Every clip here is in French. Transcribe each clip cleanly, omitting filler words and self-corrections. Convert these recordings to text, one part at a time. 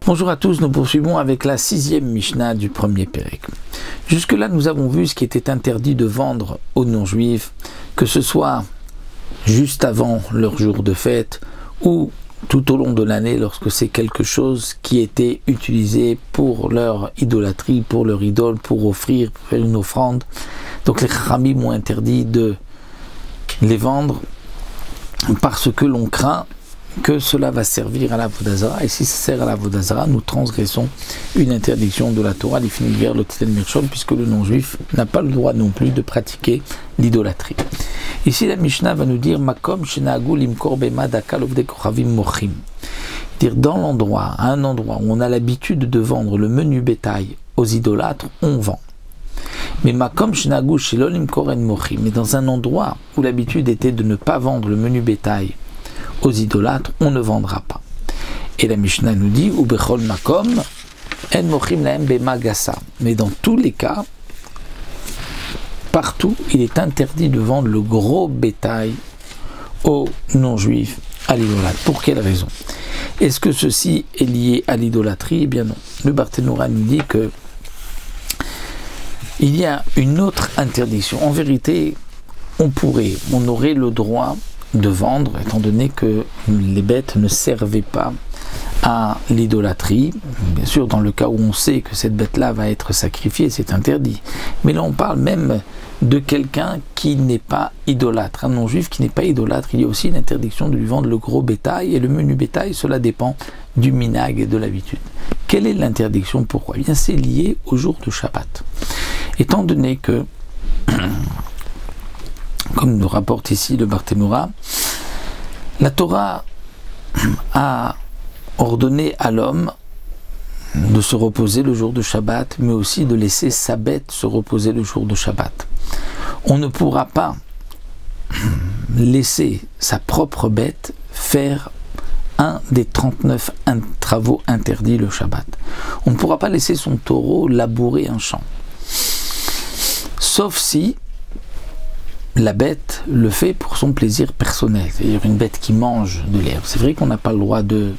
Bonjour à tous, nous poursuivons avec la 6e Mishnah du premier Pérec. Jusque-là, nous avons vu ce qui était interdit de vendre aux non-juifs, que ce soit juste avant leur jour de fête ou tout au long de l'année lorsque c'est quelque chose qui était utilisé pour leur idolâtrie, pour leur idole, pour offrir, pour faire une offrande. Donc les Chachamim ont interdit de les vendre parce que l'on craint que cela va servir à la Vodazara, et si ça sert à la Vodazara, nous transgressons une interdiction de la Torah, l'Ifnigver, le Titel Mirchol, puisque le non-juif n'a pas le droit non plus de pratiquer l'idolâtrie. Ici, la Mishnah va nous dire Makom shenagu limkor bema dakal ovdei kochavim mochim. Dire dans l'endroit, à un endroit où on a l'habitude de vendre le menu bétail aux idolâtres, on vend. Mais Makom shenagu shelo limkor en mochim, mais dans un endroit où l'habitude était de ne pas vendre le menu bétail aux idolâtres, on ne vendra pas. Et la Mishnah nous dit Ubechol makom en mochim lahem bema gasa. Mais dans tous les cas, partout, il est interdit de vendre le gros bétail aux non-juifs, à l'idolâtre. Pour quelle raison? Est-ce que ceci est lié à l'idolâtrie? Eh bien non. Le Barthénoura nous dit que il y a une autre interdiction. En vérité, on aurait le droit de vendre, étant donné que les bêtes ne servaient pas à l'idolâtrie. Bien sûr, dans le cas où on sait que cette bête-là va être sacrifiée, c'est interdit. Mais là, on parle même de quelqu'un qui n'est pas idolâtre, un non-juif qui n'est pas idolâtre. Il y a aussi une interdiction de lui vendre le gros bétail, et le menu bétail, cela dépend du minag et de l'habitude. Quelle est l'interdiction? Pourquoi? Eh bien, c'est lié au jour de Shabbat. Étant donné que comme nous rapporte ici le Barthénoura, la Torah a ordonné à l'homme de se reposer le jour de Shabbat, mais aussi de laisser sa bête se reposer le jour de Shabbat. On ne pourra pas laisser sa propre bête faire un des 39 travaux interdits le Shabbat. On ne pourra pas laisser son taureau labourer un champ. Sauf si la bête le fait pour son plaisir personnel, c'est-à-dire une bête qui mange de l'herbe. C'est vrai qu'on n'a pas le droit de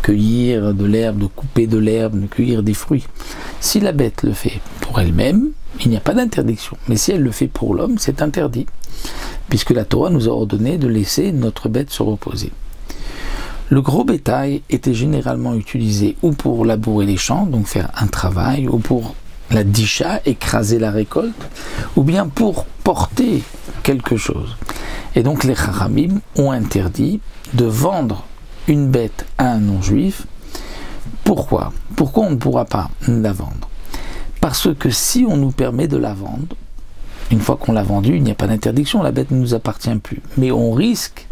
cueillir de l'herbe, de couper de l'herbe, de cueillir des fruits. Si la bête le fait pour elle-même, il n'y a pas d'interdiction. Mais si elle le fait pour l'homme, c'est interdit, puisque la Torah nous a ordonné de laisser notre bête se reposer. Le gros bétail était généralement utilisé ou pour labourer les champs, donc faire un travail, ou pour la disha, écraser la récolte, ou bien pour porter quelque chose. Et donc les Chachamim ont interdit de vendre une bête à un non-juif. Pourquoi? Pourquoi on ne pourra pas la vendre? Parce que si on nous permet de la vendre, une fois qu'on l'a vendue, il n'y a pas d'interdiction, la bête ne nous appartient plus. Mais on risque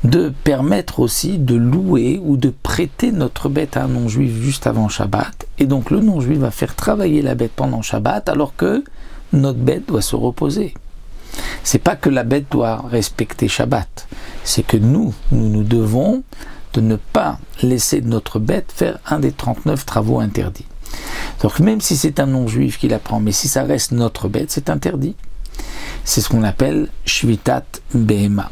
de permettre aussi de louer ou de prêter notre bête à un non-juif juste avant Shabbat, et donc le non-juif va faire travailler la bête pendant Shabbat alors que notre bête doit se reposer. C'est pas que la bête doit respecter Shabbat, c'est que nous devons de ne pas laisser notre bête faire un des 39 travaux interdits. Donc même si c'est un non-juif qui la prend, mais si ça reste notre bête, c'est interdit. C'est ce qu'on appelle Shvitat Behema.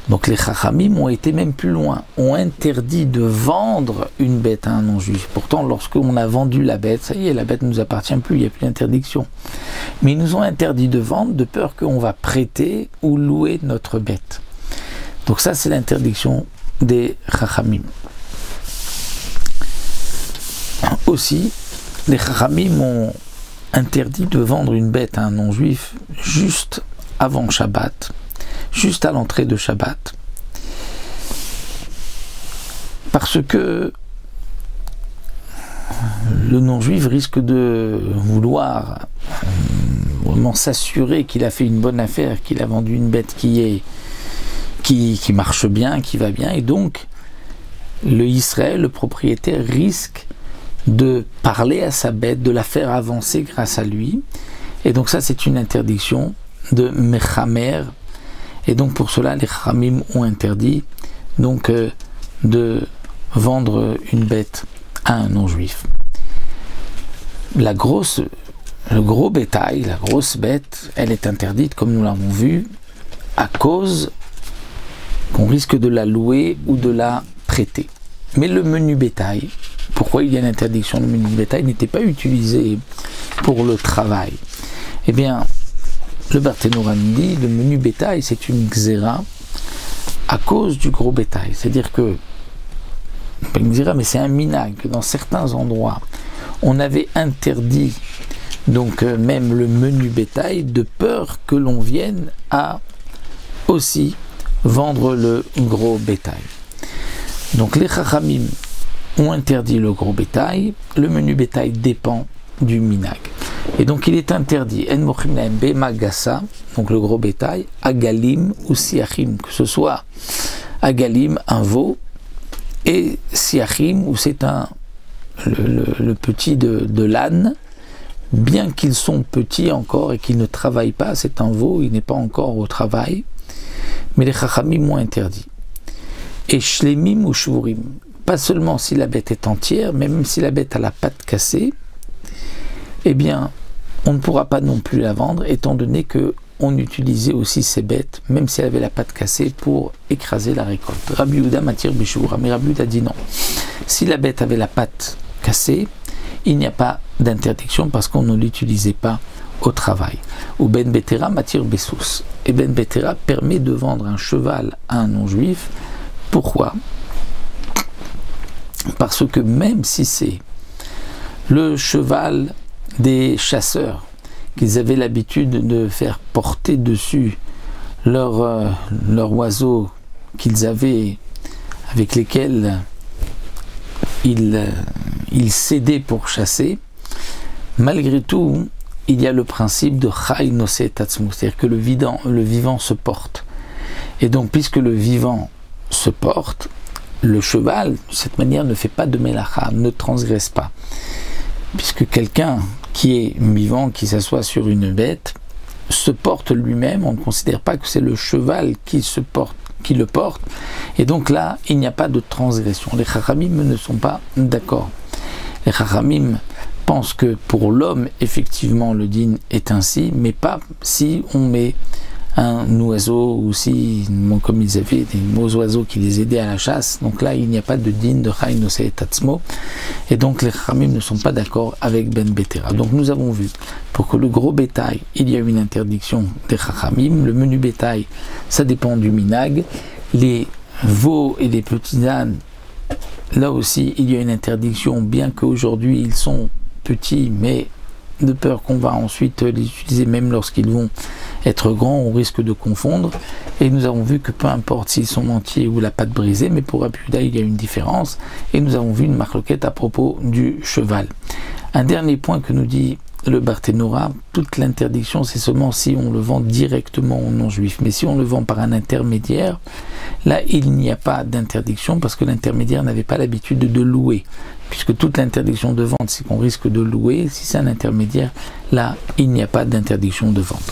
Donc les Chachamim ont été même plus loin, ont interdit de vendre une bête à un non-juif. Pourtant, lorsqu'on a vendu la bête, ça y est, la bête ne nous appartient plus, il n'y a plus d'interdiction. Mais ils nous ont interdit de vendre de peur qu'on va prêter ou louer notre bête. Donc ça, c'est l'interdiction des Chachamim. Aussi, les Chachamim ont interdit de vendre une bête à un non-juif juste avant Shabbat, juste à l'entrée de Shabbat, parce que le non-juif risque de vouloir vraiment s'assurer qu'il a fait une bonne affaire, qu'il a vendu une bête qui marche bien, qui va bien, et donc le Israël, le propriétaire, risque de parler à sa bête, de la faire avancer grâce à lui, et donc ça c'est une interdiction de Mechamer. Et donc pour cela, les Chachamim ont interdit donc de vendre une bête à un non-juif. Le gros bétail, la grosse bête, elle est interdite, comme nous l'avons vu, à cause qu'on risque de la louer ou de la prêter. Mais le menu bétail, pourquoi il y a une interdiction? Le menu bétail n'était pas utilisé pour le travail. Eh bien, le Barthénoura nous dit, le menu bétail, c'est une xéra à cause du gros bétail. C'est-à-dire que, pas une xéra, mais c'est un minag, que dans certains endroits, on avait interdit donc même le menu bétail, de peur que l'on vienne à aussi vendre le gros bétail. Donc les chachamim ont interdit le gros bétail, le menu bétail dépend du minag. Et donc il est interdit, en mochim lahem bemagassa, donc le gros bétail, agalim ou siachim, que ce soit agalim, un veau, et siachim, où c'est le petit de l'âne, bien qu'ils sont petits encore et qu'ils ne travaillent pas, c'est un veau, il n'est pas encore au travail, mais les chachamim ont interdit. Et shlemim ou shvurim, pas seulement si la bête est entière, mais même si la bête a la patte cassée, eh bien, on ne pourra pas non plus la vendre, étant donné que on utilisait aussi ces bêtes, même si elle avait la patte cassée, pour écraser la récolte. Rabbi Yehuda matir b'shvura, mais Rabbi Yehuda dit non. Si la bête avait la patte cassée, il n'y a pas d'interdiction parce qu'on ne l'utilisait pas au travail. Ou ben betera matir bessous. Et ben betera permet de vendre un cheval à un non-juif. Pourquoi? Parce que même si c'est le cheval des chasseurs qu'ils avaient l'habitude de faire porter dessus leur oiseau qu'ils avaient, avec lesquels ils s'aidaient pour chasser, malgré tout, il y a le principe de chai noseh tatzmo, c'est-à-dire que le vivant se porte. Et donc, puisque le vivant se porte, le cheval, de cette manière, ne fait pas de melacha, ne transgresse pas. Puisque quelqu'un qui est vivant, qui s'assoit sur une bête, se porte lui-même, on ne considère pas que c'est le cheval qui le porte, et donc là, il n'y a pas de transgression. Les chachamim ne sont pas d'accord. Les chachamim pensent que pour l'homme, effectivement, le din est ainsi, mais pas si on met un oiseau, ou si, comme ils avaient des beaux oiseaux qui les aidaient à la chasse, donc là, il n'y a pas de din de chai noseh tatzmo, et donc les chachamim ne sont pas d'accord avec ben betera. Donc nous avons vu, pour que le gros bétail, il y a une interdiction des chachamim, le menu bétail, ça dépend du minag, les veaux et les petits ânes, là aussi, il y a une interdiction, bien qu'aujourd'hui ils sont petits, mais de peur qu'on va ensuite les utiliser même lorsqu'ils vont être grands, on risque de confondre. Et nous avons vu que peu importe s'ils sont entiers ou la patte brisée, mais pour Rabbi Yehuda il y a une différence. Et nous avons vu une marloquette à propos du cheval. Un dernier point que nous dit le Barthénoura, toute l'interdiction c'est seulement si on le vend directement aux non-juifs. Mais si on le vend par un intermédiaire, là il n'y a pas d'interdiction parce que l'intermédiaire n'avait pas l'habitude de louer. Puisque toute l'interdiction de vente, c'est qu'on risque de louer. Si c'est un intermédiaire, là, il n'y a pas d'interdiction de vente.